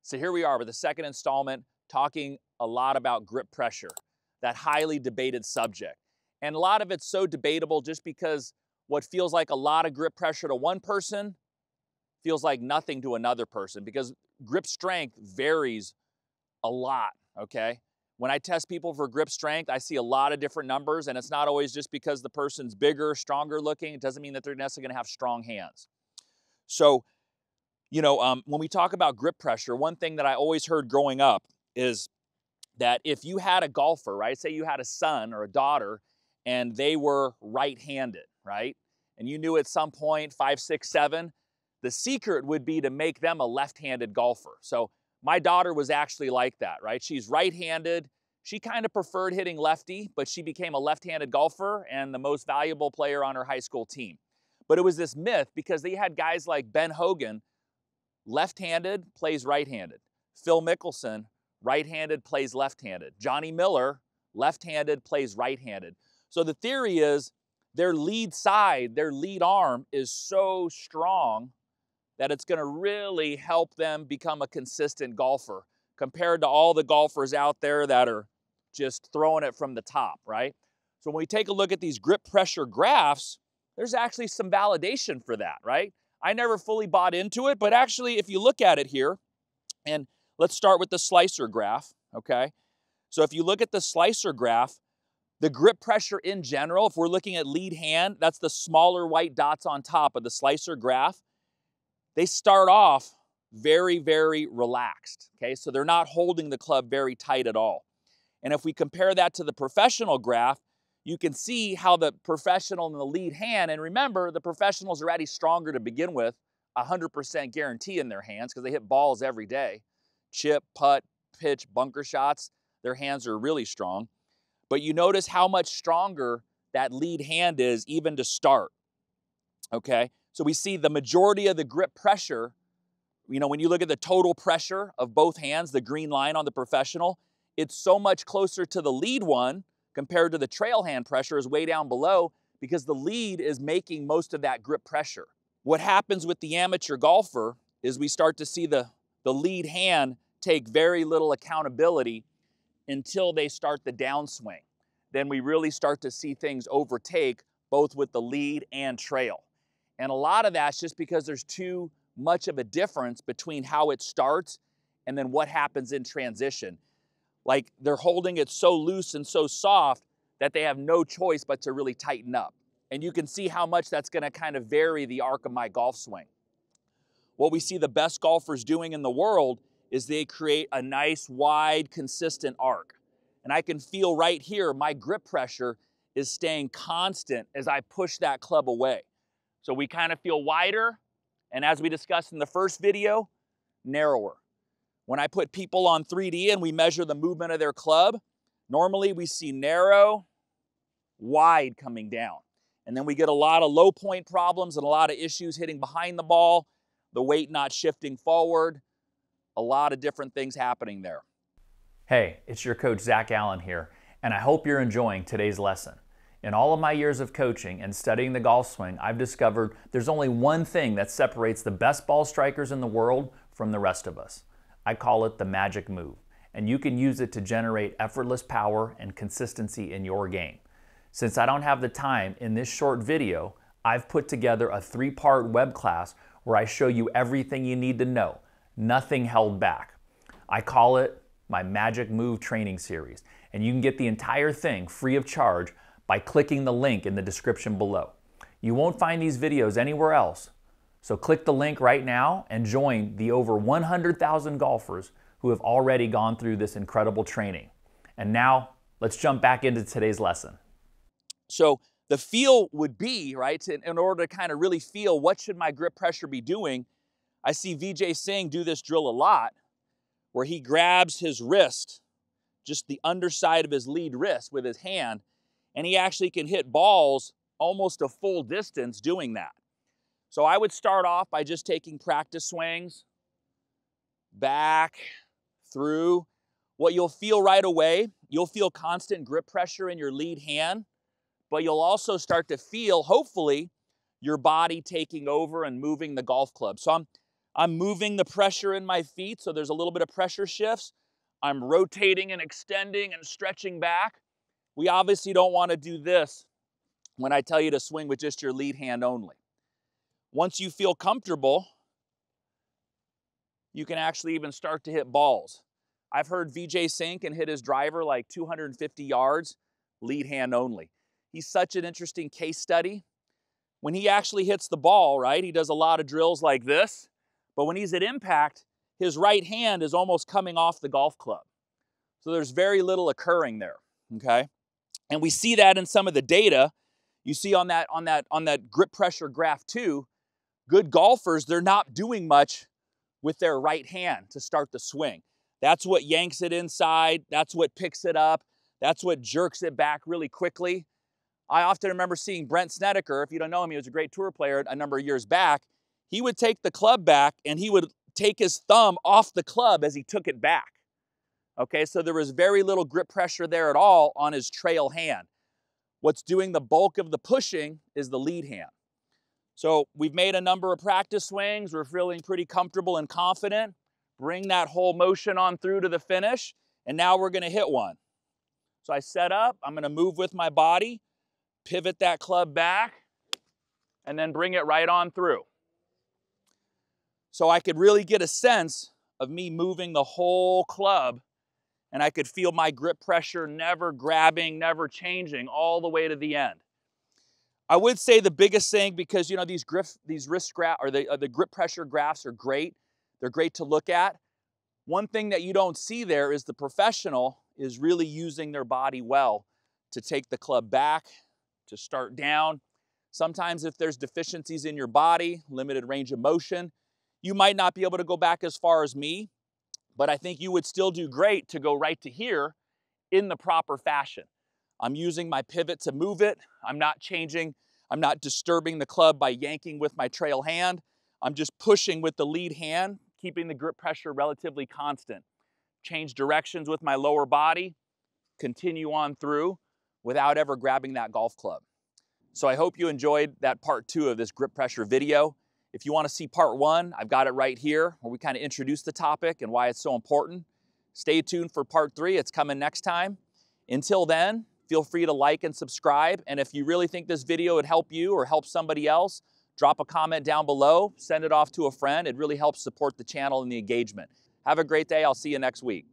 So here we are with the second installment, talking a lot about grip pressure, that highly debated subject. And a lot of it's so debatable just because what feels like a lot of grip pressure to one person feels like nothing to another person, because grip strength varies a lot, okay? When I test people for grip strength, I see a lot of different numbers, and it's not always just because the person's bigger, stronger looking. It doesn't mean that they're necessarily gonna have strong hands. So, when we talk about grip pressure, one thing that I always heard growing up is that if you had a golfer, right, say you had a son or a daughter, and they were right-handed, right, and you knew at some point, 5, 6, 7, the secret would be to make them a left-handed golfer. So my daughter was actually like that, right? She's right-handed. She kind of preferred hitting lefty, but she became a left-handed golfer and the most valuable player on her high school team. But it was this myth because they had guys like Ben Hogan, left-handed, plays right-handed. Phil Mickelson, right-handed, plays left-handed. Johnny Miller, left-handed, plays right-handed. So the theory is their lead side, their lead arm is so strong that it's going to really help them become a consistent golfer compared to all the golfers out there that are just throwing it from the top, right? So when we take a look at these grip pressure graphs, there's actually some validation for that, right? I never fully bought into it, but actually if you look at it here, and let's start with the slicer graph, okay? So if you look at the slicer graph, the grip pressure in general, if we're looking at lead hand, that's the smaller white dots on top of the slicer graph. They start off very, very relaxed, okay? So they're not holding the club very tight at all. And if we compare that to the professional graph, you can see how the professional and the lead hand, and remember, the professionals are already stronger to begin with, 100% guarantee in their hands because they hit balls every day. Chip, putt, pitch, bunker shots, their hands are really strong. But you notice how much stronger that lead hand is even to start, okay? So we see the majority of the grip pressure, when you look at the total pressure of both hands, the green line on the professional, it's so much closer to the lead one compared to the trail hand pressure is way down below because the lead is making most of that grip pressure. What happens with the amateur golfer is we start to see the lead hand take very little accountability until they start the downswing. Then we really start to see things overtake both with the lead and trail. And a lot of that's just because there's too much of a difference between how it starts and then what happens in transition. Like they're holding it so loose and so soft that they have no choice but to really tighten up. And you can see how much that's gonna kind of vary the arc of my golf swing. What we see the best golfers doing in the world is they create a nice, wide, consistent arc. And I can feel right here, my grip pressure is staying constant as I push that club away. So we kind of feel wider, and as we discussed in the first video, narrower. When I put people on 3D and we measure the movement of their club, normally we see narrow, wide coming down. And then we get a lot of low point problems and a lot of issues hitting behind the ball, the weight not shifting forward, a lot of different things happening there. Hey, it's your coach Zach Allen here, and I hope you're enjoying today's lesson. In all of my years of coaching and studying the golf swing, I've discovered there's only one thing that separates the best ball strikers in the world from the rest of us. I call it the magic move, and you can use it to generate effortless power and consistency in your game. Since I don't have the time in this short video, I've put together a 3-part web class where I show you everything you need to know, nothing held back. I call it my Magic Move training series, and you can get the entire thing free of charge by clicking the link in the description below. You won't find these videos anywhere else, so click the link right now and join the over 100,000 golfers who have already gone through this incredible training. And now, let's jump back into today's lesson. So the feel would be, right, in order to kind of really feel what should my grip pressure be doing, I see Vijay Singh do this drill a lot, where he grabs his wrist, just the underside of his lead wrist with his hand, and he actually can hit balls almost a full distance doing that. So I would start off by just taking practice swings, back, through. What you'll feel right away, you'll feel constant grip pressure in your lead hand, but you'll also start to feel, hopefully, your body taking over and moving the golf club. So I'm moving the pressure in my feet, so there's a little bit of pressure shifts. I'm rotating and extending and stretching back. We obviously don't want to do this when I tell you to swing with just your lead hand only. Once you feel comfortable, you can actually even start to hit balls. I've heard Vijay Singh can hit his driver like 250 yards, lead hand only. He's such an interesting case study. When he actually hits the ball, right, he does a lot of drills like this, but when he's at impact, his right hand is almost coming off the golf club. So there's very little occurring there, okay? And we see that in some of the data. You see on that grip pressure graph too, good golfers, they're not doing much with their right hand to start the swing. That's what yanks it inside. That's what picks it up. That's what jerks it back really quickly. I often remember seeing Brent Snedeker. If you don't know him, he was a great tour player a number of years back. He would take the club back and he would take his thumb off the club as he took it back. Okay, so there was very little grip pressure there at all on his trail hand. What's doing the bulk of the pushing is the lead hand. So we've made a number of practice swings. We're feeling pretty comfortable and confident. Bring that whole motion on through to the finish, and now we're gonna hit one. So I set up, I'm gonna move with my body, pivot that club back, and then bring it right on through. So I could really get a sense of me moving the whole club, and I could feel my grip pressure never grabbing, never changing all the way to the end. I would say the biggest thing, because you know these wrist graph or the grip pressure graphs are great. They're great to look at. One thing that you don't see there is the professional is really using their body well to take the club back, to start down. Sometimes if there's deficiencies in your body, limited range of motion, you might not be able to go back as far as me, but I think you would still do great to go right to here in the proper fashion. I'm using my pivot to move it. I'm not changing. I'm not disturbing the club by yanking with my trail hand. I'm just pushing with the lead hand, keeping the grip pressure relatively constant. Change directions with my lower body, continue on through without ever grabbing that golf club. So I hope you enjoyed that part 2 of this grip pressure video. If you want to see part 1, I've got it right here where we kind of introduce the topic and why it's so important. Stay tuned for part 3. It's coming next time. Until then, feel free to like and subscribe. And if you really think this video would help you or help somebody else, drop a comment down below, send it off to a friend. It really helps support the channel and the engagement. Have a great day. I'll see you next week.